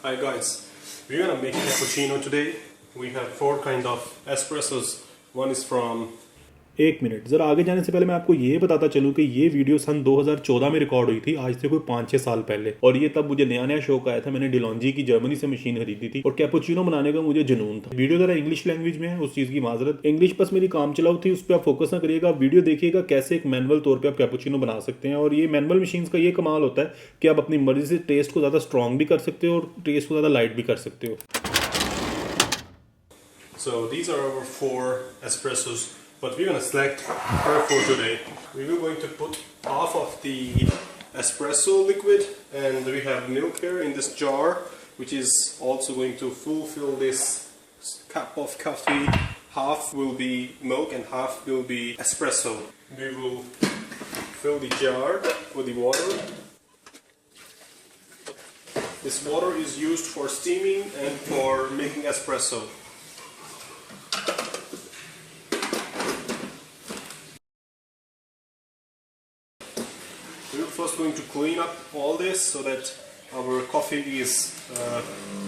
Hi guys, we're gonna make a cappuccino today. We have 4 kind of espressos. One is from एक minute ज़रा आगे जाने से पहले मैं आपको ये बताता चलूँ कि ये वीडियो सन 2014 में रिकॉर्ड हुई थी, आज से कोई 5-6 साल पहले। और ये तब मुझे नया नया शौक आया था, मैंने डिलॉन्जी की जर्मनी से मशीन खरीदी थी और कैपुचिनो बनाने का मुझे जुनून था। वीडियो ज़रा इंग्लिश लैंग्वेज में है, उस चीज़ की माजरत। इंग्लिश बस मेरी काम चलाऊ थी, उस पर आप फोकस ना करिएगा। वीडियो देखिएगा कैसे एक मैनुअल तौर पर आप कैपुचिनो बना सकते हैं। और ये मैनुअल मशीन का ये कमाल होता है कि आप अपनी मर्जी से टेस्ट को ज़्यादा स्ट्रॉन्ग भी कर सकते हो और टेस्ट को ज़्यादा लाइट भी कर सकते हो। So these are our 4 espressos, but we're gonna select per 4 today. We will going to put half of the espresso liquid, and we have milk here in this jar, which is also going to fulfill this cup of coffee. Half will be milk and half will be espresso. We will fill the jar with the water. This water is used for steaming and for making espresso. We're first going to clean up all this so that our coffee is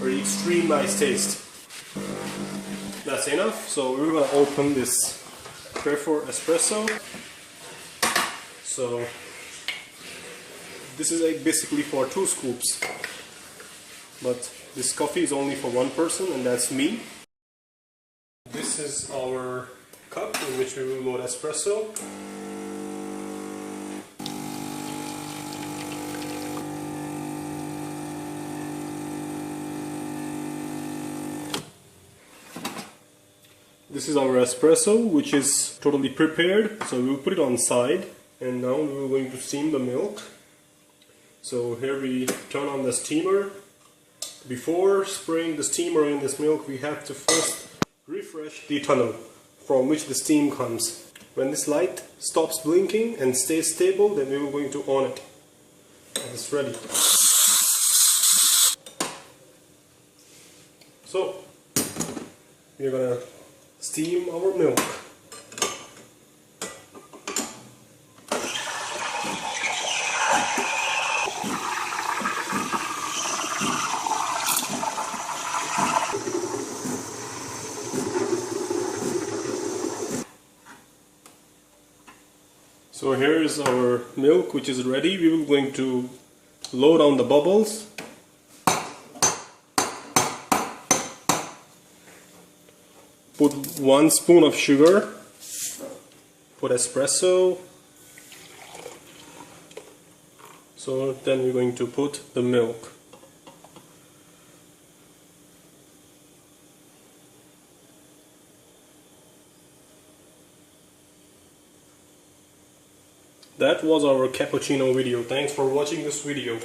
very extreme nice taste. That's enough. So we're going to open this for espresso. So this is basically for 2 scoops, but this coffee is only for 1 person, and that's me. This is our cup in which we will load espresso. This is our espresso, which is totally prepared, so we will put it on side, and now we are going to steam the milk. So here we turn on the steamer. Before spraying the steamer in this milk, we have to first refresh the tunnel from which the steam comes. When this light stops blinking and stays stable, then we are going to on it. And it's ready. So we are gonna steam our milk. So here is our milk, which is ready. We will going to load on the bubbles. Put 1 spoon of sugar, put espresso, so then we're going to put the milk. That was our cappuccino video. Thanks for watching this video.